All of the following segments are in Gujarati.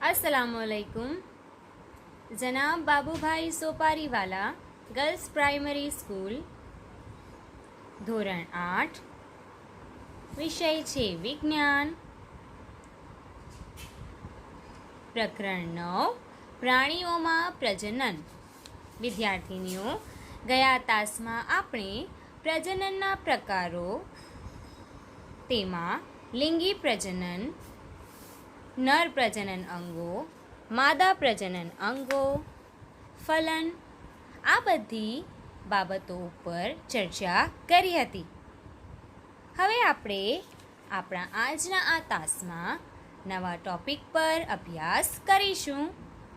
अस्सलामुअलैकुम। जनाब बाबूभाई सोपारीवाला गर्ल्स प्राइमरी स्कूल, ધોરણ 8, વિષય છે વિજ્ઞાન, પ્રકરણ 9, પ્રાણીઓમાં પ્રજનન. વિદ્યાર્થીનીઓ, ગયા તાસમાં આપણે પ્રજનનના પ્રકારો, તેમાં લિંગી પ્રજનન, નર પ્રજનન અંગો, માદા પ્રજનન અંગો, ફલન, આ બધી બાબતો ઉપર ચર્ચા કરી હતી. હવે આપણે આપણા આજના આ તાસમાં નવા ટૉપિક પર અભ્યાસ કરીશું.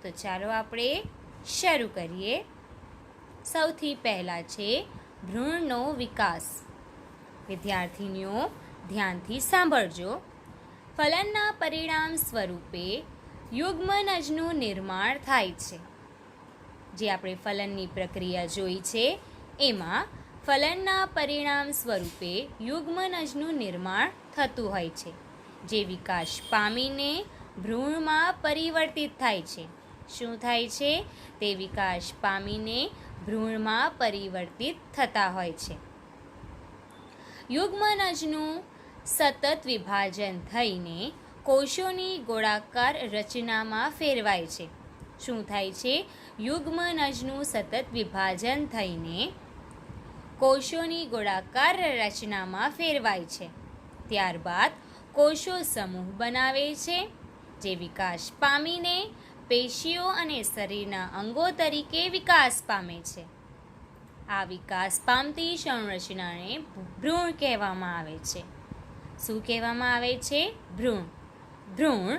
તો ચાલો આપણે શરૂ કરીએ. સૌથી પહેલાં છે ભ્રૂણનો વિકાસ. વિદ્યાર્થીનીઓ, ધ્યાનથી સાંભળજો. ફલનના પરિણામ સ્વરૂપે યુગ્મનજનું નિર્માણ થાય છે. જે આપણે ફલનની પ્રક્રિયા જોઈ છે, એમાં ફલનના પરિણામ સ્વરૂપે યુગ્મનજનું નિર્માણ થતું હોય છે, જે વિકાસ પામીને ભ્રૂણમાં પરિવર્તિત થાય છે. શું થાય છે? તે વિકાસ પામીને ભ્રૂણમાં પરિવર્તિત થતા હોય છે. યુગ્મનજનું સતત વિભાજન થઈને કોષોની ગોળાકાર રચનામાં ફેરવાય છે. શું થાય છે? યુગ્મનજનું સતત વિભાજન થઈને કોષોની ગોળાકાર રચનામાં ફેરવાય છે. ત્યારબાદ કોષો સમૂહ બનાવે છે, જે વિકાસ પામીને પેશીઓ અને શરીરના અંગો તરીકે વિકાસ પામે છે. આ વિકાસ પામતી સંરચનાને ભ્રૂણ કહેવામાં આવે છે. શું કહેવામાં આવે છે? ભ્રૂણ. ભ્રૂણ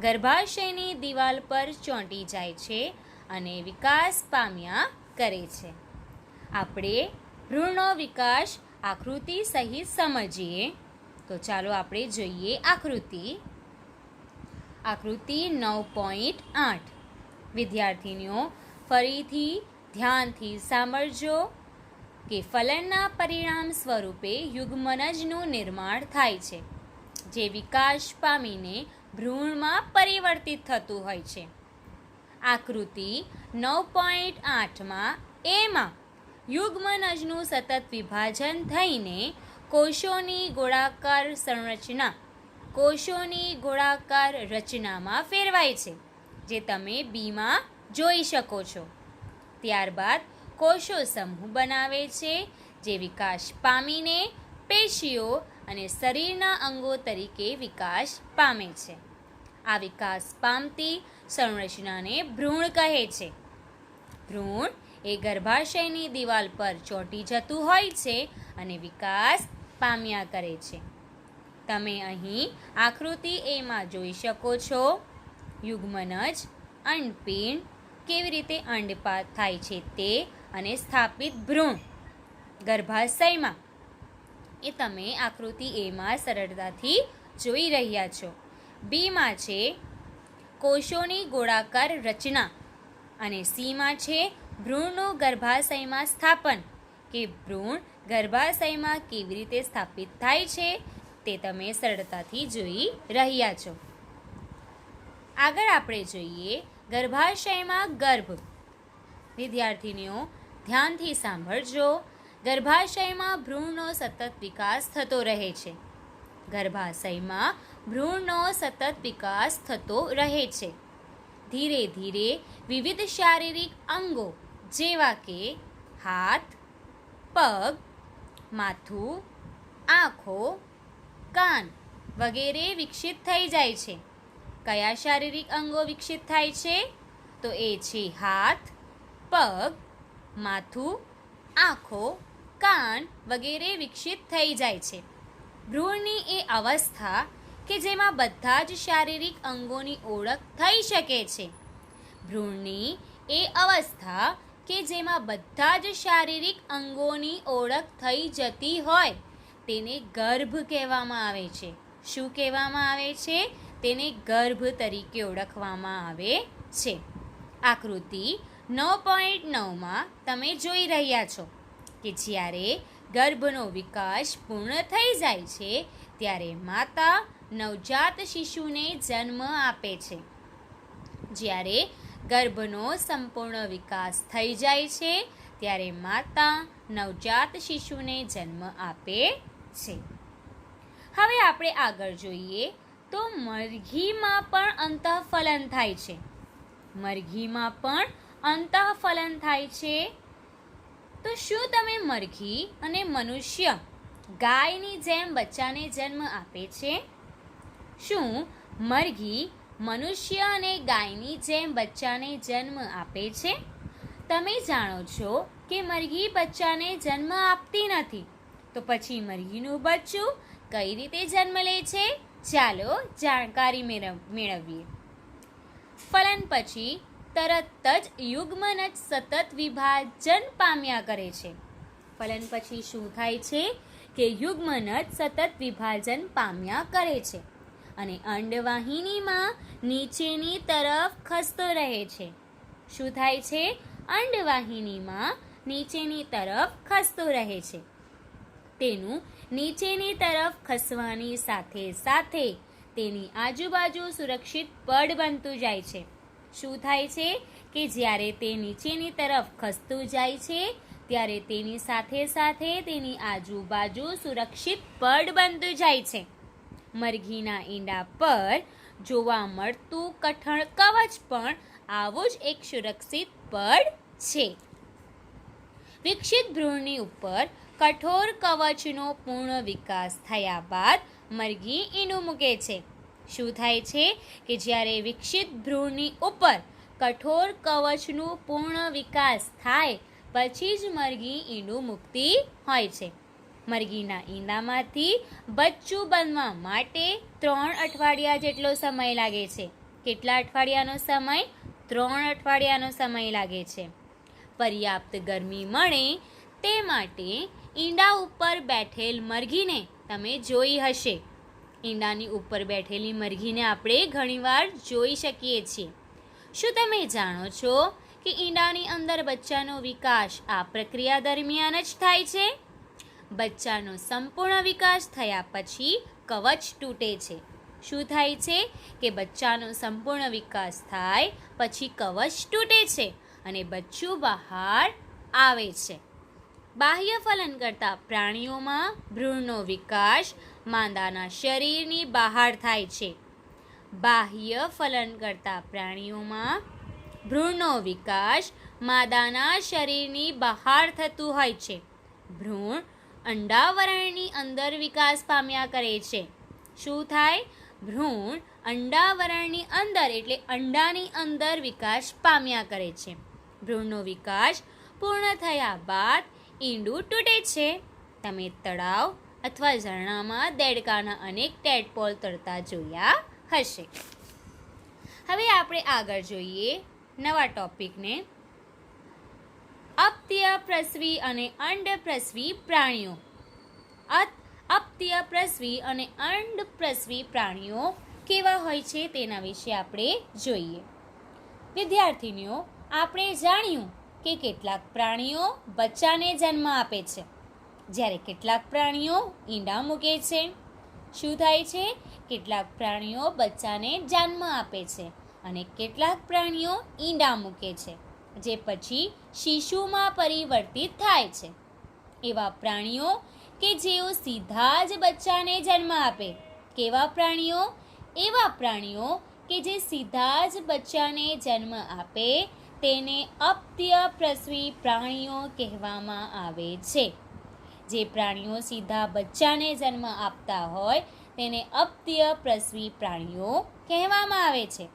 ગર્ભાશયની દિવાલ પર ચોંટી જાય છે અને વિકાસ પામ્યા કરે છે. આપણે ભ્રૂણનો વિકાસ આકૃતિ સહિત સમજીએ. તો ચાલો આપણે જોઈએ આકૃતિ. આકૃતિ 9.8. વિદ્યાર્થીનીઓ, ફરીથી ધ્યાનથી સાંભળજો કે ફલનના પરિણામ સ્વરૂપે યુગ્મનજનું નિર્માણ થાય છે, જે વિકાસ પામીને ભ્રૂણમાં પરિવર્તિત થતું હોય છે. આકૃતિ 9.8માં એમાં યુગ્મનજનું સતત વિભાજન થઈને કોષોની ગોળાકાર રચનામાં ફેરવાય છે, જે તમે બીમાં જોઈ શકો છો. ત્યારબાદ કોષો સમૂહ બનાવે છે, જે વિકાસ પામીને પેશીઓ અને શરીરના અંગો તરીકે વિકાસ પામે છે. આ વિકાસ પામતી સંરચનાને ભ્રૂણ કહે છે. ભ્રૂણ એ ગર્ભાશયની દિવાલ પર ચોંટી જતું હોય છે અને વિકાસ પામ્યા કરે છે. તમે અહીં આકૃતિ એમાં જોઈ શકો છો યુગ્મનજ, અંડપિંડ, કેવી રીતે અંડપાત થાય છે તે, અને સ્થાપિત ભ્રૂણ ગર્ભાશયમાં, એ તમે આકૃતિ એમાં સરળતાથી જોઈ રહ્યા છો. બીમાં છે કોષોની ગોળાકાર રચના અને સીમાં છે ભ્રૂણનું ગર્ભાશયમાં સ્થાપન, કે ભ્રૂણ ગર્ભાશયમાં કેવી રીતે સ્થાપિત થાય છે તે તમે સરળતાથી જોઈ રહ્યા છો. આગળ આપણે જોઈએ ગર્ભાશયમાં ગર્ભ. વિદ્યાર્થીનીઓ, ધ્યાનથી સાંભળજો. ગર્ભાશયમાં ભ્રૂણનો સતત વિકાસ થતો રહે છે. ગર્ભાશયમાં ભ્રૂણનો સતત વિકાસ થતો રહે છે. ધીરે ધીરે વિવિધ શારીરિક અંગો જેવા કે હાથ, પગ, માથું, આંખો, કાન વગેરે વિકસિત થઈ જાય છે. કયા શારીરિક અંગો વિકસિત થાય છે? તો એ છે હાથ, પગ, માથું, આંખો, કાન વગેરે વિકસિત થઈ જાય છે. ભ્રૂણની એ અવસ્થા કે જેમાં બધા જ શારીરિક અંગોની ઓળખ થઈ શકે છે. ભ્રૂણની એ અવસ્થા કે જેમાં બધા જ શારીરિક અંગોની ઓળખ થઈ જતી હોય તેને ગર્ભ કહેવામાં આવે છે. શું કહેવામાં આવે છે? તેને ગર્ભ તરીકે ઓળખવામાં આવે છે. આકૃતિ 9.9માં તમે જોઈ રહ્યા છો કે જ્યારે ગર્ભનો વિકાસ પૂર્ણ થઈ જાય છે ત્યારે માતા નવજાત શિશુને જન્મ આપે છે. જ્યારે ગર્ભનો સંપૂર્ણ વિકાસ થઈ જાય છે ત્યારે માતા નવજાત શિશુને જન્મ આપે છે. હવે આપણે આગળ જોઈએ તો મરઘીમાં પણ અંતઃફલન થાય છે. મરઘીમાં પણ અંતઃફલન થાય છે. તો શું તમે મરઘી અને મનુષ્ય ગાયની જેમ બચ્ચાને જન્મ આપે છે? શું મરઘી મનુષ્ય અને ગાયની જેમ બચ્ચાને જન્મ આપે છે? તમે જાણો છો કે મરઘી બચ્ચાને જન્મ આપતી નથી, તો પછી મરઘીનું બચ્ચું કઈ રીતે જન્મ લે છે? ચાલો જાણકારી મેળવીએ. ફલન પછી તરત જ યુગ્મનજ સતત વિભાજન પામ્યા કરે છે. ફલન પછી શું થાય છે કે યુગ્મનજ સતત વિભાજન પામ્યા કરે છે અને અંડવાહિનીમાં નીચેની તરફ ખસતો રહે છે. શું થાય છે? અંડવાહિનીમાં નીચેની તરફ ખસતો રહે છે. તેનું નીચેની તરફ ખસવાની સાથે સાથે તેની આજુબાજુ સુરક્ષિત પડ બનતું જાય છે. શું થાય છે કે જ્યારે તે નીચેની તરફ ખસતું જાય છે ત્યારે તેની સાથે સાથે તેની આજુબાજુ સુરક્ષિત પડ બનતું જાય છે. મરઘીના ઈંડા પર જોવા મળતું કઠણ કવચ પણ આવું જ એક સુરક્ષિત પડ છે. વિકસિત ભ્રૂણની ઉપર કઠોર કવચનો પૂર્ણ વિકાસ થયા બાદ મરઘી ઈંડું મૂકે છે. શું થાય છે કે જ્યારે વિકસિત ભ્રૂણની ઉપર કઠોર કવચનું પૂર્ણ વિકાસ થાય પછી જ મરઘી ઈંડું મૂકતી હોય છે. મરઘીના ઈંડામાંથી બચ્ચું બનવા માટે 3 અઠવાડિયા જેટલો સમય લાગે છે. કેટલા અઠવાડિયાનો સમય? 3 અઠવાડિયાનો સમય લાગે છે. પર્યાપ્ત ગરમી મળે તે માટે ઈંડા ઉપર બેઠેલ મરઘીને તમે જોઈ હશે. ઈંડાની ઉપર બેઠેલી મરઘીને આપણે ઘણીવાર જોઈ શકીએ છીએ. શું તમે જાણો છો કે ઈંડાની અંદર બચ્ચાનો વિકાસ આ પ્રક્રિયા દરમિયાન જ થાય છે? બચ્ચાનો સંપૂર્ણ વિકાસ થયા પછી કવચ તૂટે છે. શું થાય છે કે બચ્ચાનો સંપૂર્ણ વિકાસ થાય પછી કવચ તૂટે છે અને બચ્ચું બહાર આવે છે. બાહ્ય ફલન કરતા પ્રાણીઓમાં ભ્રૂણનો વિકાસ માંદાના શરીરની બહાર થાય છે. બાહ્ય ફલન કરતા પ્રાણીઓમાં ભ્રૂણનો વિકાસ માદાના શરીરની બહાર થતું હોય છે. ભ્રૂણ અંડાવરણની અંદર વિકાસ પામ્યા કરે છે. શું થાય? ભ્રૂણ અંડાવરણની અંદર એટલે અંડાની અંદર વિકાસ પામ્યા કરે છે. ભ્રૂણનો વિકાસ પૂર્ણ થયા બાદ ઈંડું તૂટે છે. તમે તળાવ અથવા ઝરણામાં દેડકાના અનેક ટેડપોલ તરતા જોયા હશે. હવે આપણે આગળ જોઈએ નવા ટોપિકને. અપ્યપ્રસવી અને અંડપ્રસવી પ્રાણીઓ. અપ્યપ્રસવી અને અંડપ્રસવી પ્રાણીઓ કેવા હોય છે તેના વિશે આપણે જોઈએ. વિદ્યાર્થીનીઓ, આપણે જાણ્યું કે કેટલાક પ્રાણીઓ બચ્ચાને જન્મ આપે છે જ્યારે કેટલાક પ્રાણીઓ ઈંડા મૂકે છે. શું થાય છે? કેટલાક પ્રાણીઓ બચ્ચાને જન્મ આપે છે અને કેટલાક પ્રાણીઓ ઈંડા મૂકે છે જે પછી શિશુમાં પરિવર્તિત થાય છે. એવા પ્રાણીઓ કે જેઓ સીધા જ બચ્ચાને જન્મ આપે. કેવા પ્રાણીઓ? એવા પ્રાણીઓ કે જે સીધા જ બચ્ચાને જન્મ આપે તેને અપ્યપ્રસવી પ્રાણીઓ કહેવામાં આવે છે. જે પ્રાણીઓ સીધા બચ્ચાને જન્મ આપતા હોય તેને અપ્યપ્રસવી પ્રાણીઓ કહેવામાં આવે છે.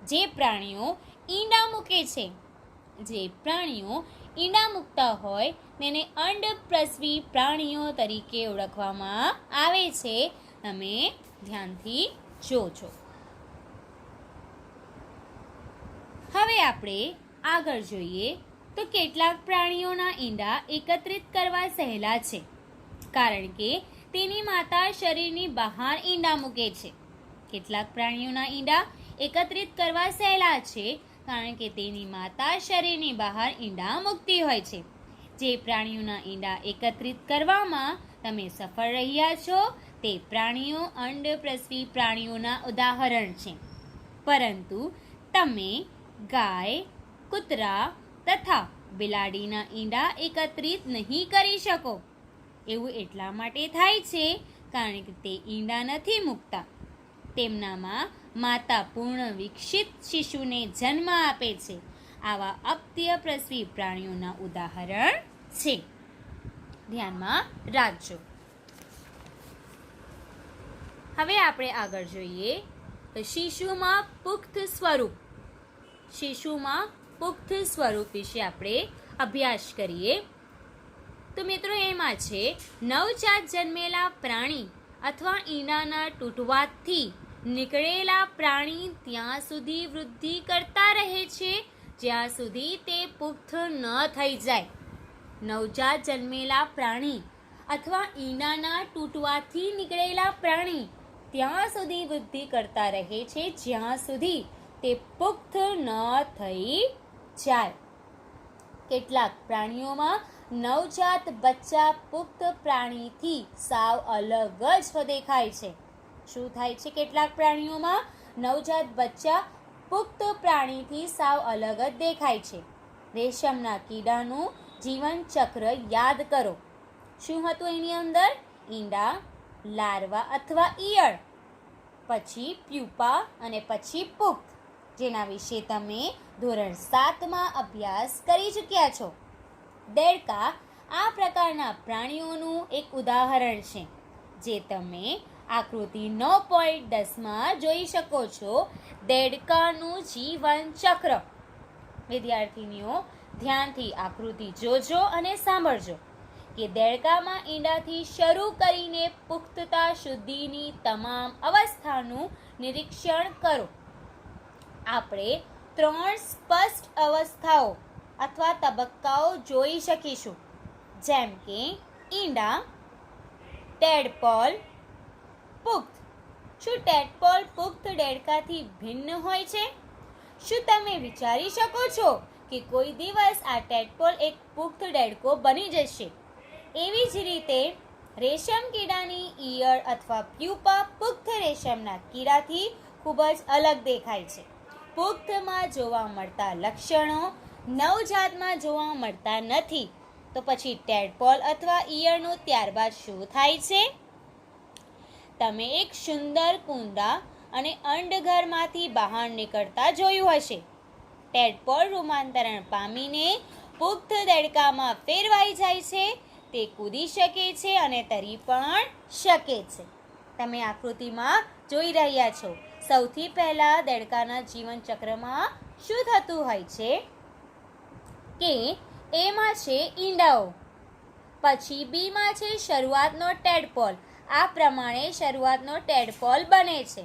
જે પ્રાણીઓ ઈંડા મૂકે છે, જે પ્રાણીઓ ઈંડા મૂકતા હોય તેને અંડપ્રસવી પ્રાણીઓ તરીકે ઓળખવામાં આવે છે. તમે ધ્યાનથી જોજો. હવે આપણે આગળ જોઈએ તો કેટલાક પ્રાણીઓના ઈંડા એકત્રિત કરવા સહેલા છે કારણ કે તેની માતા શરીરની બહાર ઈંડા મૂકે છે. કેટલાક પ્રાણીઓના ઈંડા એકત્રિત કરવા સહેલા છે કારણ કે તેની માતા શરીરની બહાર ઈંડા મૂકતી હોય છે. જે પ્રાણીઓના ઈંડા એકત્રિત કરવામાં તમે સફળ રહ્યા છો તે પ્રાણીઓ અંડપ્રસવી પ્રાણીઓના ઉદાહરણ છે. પરંતુ તમે ગાય, કૂતરા તથા બિલાડીના ઈંડા એકત્રિત નહીં કરી શકો. એવું એટલા માટે થાય છે કારણ કે તે ઈંડા નથી મૂકતા. તેમનામાં માતા પૂર્ણ વિકસિત શિશુને જન્મ આપે છે. આવા અપ્યપ્રસવી પ્રાણીઓના ઉદાહરણ છે. ધ્યાનમાં રાખજો. હવે આપણે આગળ જોઈએ તો શિશુમાં પુખ્ત સ્વરૂપ. શિશુમાં પુખ્ત સ્વરૂપ વિશે આપણે અભ્યાસ કરીએ. તો મિત્રો એમાં છે નવજાત જન્મેલા પ્રાણી અથવા ઈંડાના તૂટવાથી નીકળેલા પ્રાણી ત્યાં સુધી વૃદ્ધિ કરતા રહે છે જ્યાં સુધી તે પુખ્ત ન થઈ જાય. નવજાત જન્મેલા પ્રાણી અથવા ઈંડાના તૂટવાથી નીકળેલા પ્રાણી ત્યાં સુધી વૃદ્ધિ કરતા રહે છે જ્યાં સુધી તે પુખ્ત ન થઈ જાય. કેટલાક પ્રાણીઓમાં નવજાત બચ્ચા પુખ્ત પ્રાણીથી સાવ અલગ જ દેખાય છે. શું થાય છે? કેટલાક પ્રાણીઓમાં નવજાત બચ્ચા પુખ્ત પ્રાણીથી સાવ અલગ જ દેખાય છે. રેશમના કીડાનું જીવન ચક્ર યાદ કરો. શું હતું એની અંદર? ઈંડા, લાર્વા અથવા ઈયળ, પછી પ્યુપા અને પછી પુખ્ત, જેના વિશે તમે ધોરણ 7માં અભ્યાસ કરી ચૂક્યા છો. દેડકા આ પ્રકારના પ્રાણીઓનું એક ઉદાહરણ છે, જે તમે આકૃતિ 9.10માં જોઈ શકો છો. દેડકાનું જીવન ચક્ર. વિદ્યાર્થીનીઓ ધ્યાનથી આકૃતિ જોજો અને સાંભળજો કે દેડકામાં ઈંડાથી શરૂ કરીને પુખ્તતા સુધીની તમામ અવસ્થાનું નિરીક્ષણ કરો. આપણે 3 સ્પષ્ટ અવસ્થાઓ અથવા તબક્કાઓ જોઈ શકીશું, જેમ કે ઈંડા, ટેડપોલ, પુખ્ત. શું ટેડપોલ પુખ્ત દેડકાથી ભિન્ન હોય છે? શું તમે વિચારી શકો છો કે કોઈ દિવસ આ ટેડપોલ એક પુખ્ત દેડકો બની જશે? એવી જ રીતે રેશમ કીડાની ઈયળ અથવા પ્યુપા પુખ્ત રેશમના કીડાથી ખૂબ જ અલગ દેખાય છે. પુખ્તમાં જોવા મળતા લક્ષણો નવજાતમાં જોવા મળતા નથી. તો પછી ટેડપોલ અથવા ઈયળનું ત્યારબાદ શું થાય છે? તમે એક સુંદર કુંડા અને અંડઘરમાંથી બહાર નીકળતા જોયું હશે. ટેડપોલ રૂપાંતરણ પામીને પુખ્ત દેડકામાં ફેરવાઈ જાય છે. તે કૂદી શકે છે અને તરી પણ શકે છે. તમે આકૃતિમાં જોઈ રહ્યા છો. સૌથી પહેલા દેડકાના જીવન ચક્રમાં શું થતું હોય છે કે એમાં છે ઈંડાઓ, પછી બીમાં છે શરૂઆતનો ટેડપોલ. આ પ્રમાણે શરૂઆતનો ટેડપોલ બને છે.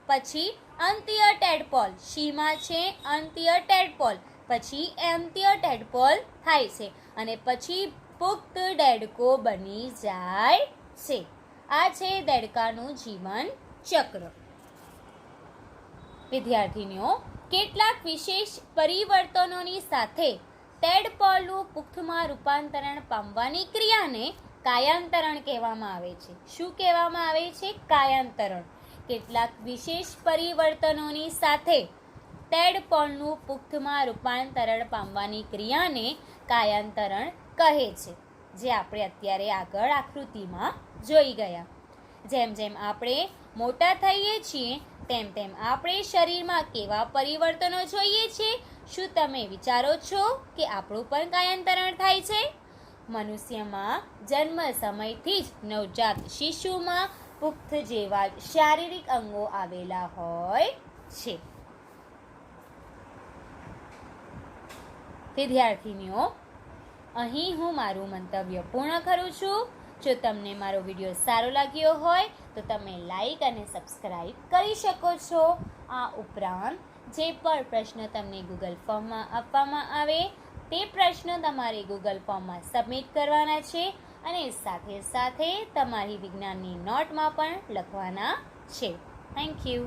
પછી અંત્ય ટેડપોલ. સીમાં છે અંત્ય ટેડપોલ, પછી અંત્ય ટેડપોલ થાય છે અને પછી પુખ્ત દેડકો બની જાય છે. આ છે દેડકાનું જીવન ચક્ર. વિદ્યાર્થીનીઓ કેટલાક વિશેષ પરિવર્તનોની સાથે ટેડપોલનું પુખ્તમાં રૂપાંતરણ પામવાની ક્રિયાને કાયાંતરણ કહેવામાં આવે છે. શું કહેવામાં આવે છે? કાયાંતરણ. કેટલાક વિશેષ પરિવર્તનોની સાથે ટેડપોલનું પુખ્તમાં રૂપાંતરણ પામવાની ક્રિયાને કાયાંતરણ કહે છે, જે આપણે અત્યારે આગળ આકૃતિમાં જોઈ ગયા. જેમ જેમ આપણે મોટા થઈએ છીએ તેમ તેમ આપણે શરીરમાં કેવા પરિવર્તનો જોઈએ છીએ? શું તમે વિચારો છો કે આપણું પણ કાયાંતરણ થાય છે? મનુષ્યમાં જન્મ સમયથી જ નવજાત શિશુમાં પુખ્ત જેવા જ શારીરિક અંગો આવેલા હોય છે. વિદ્યાર્થીનીઓ અહીં હું મારું મંતવ્ય પૂર્ણ કરું છું. જો તમને મારો વિડીયો સારો લાગ્યો હોય તો તમે લાઈક અને સબસ્ક્રાઈબ કરી શકો છો. આ ઉપરાંત જે પણ પ્રશ્ન તમને ગૂગલ ફોર્મમાં આપવામાં આવે તે પ્રશ્ન તમારે ગૂગલ ફોર્મમાં સબમિટ કરવાના છે અને સાથે સાથે તમારી વિજ્ઞાનની નોટમાં પણ લખવાના છે. Thank you.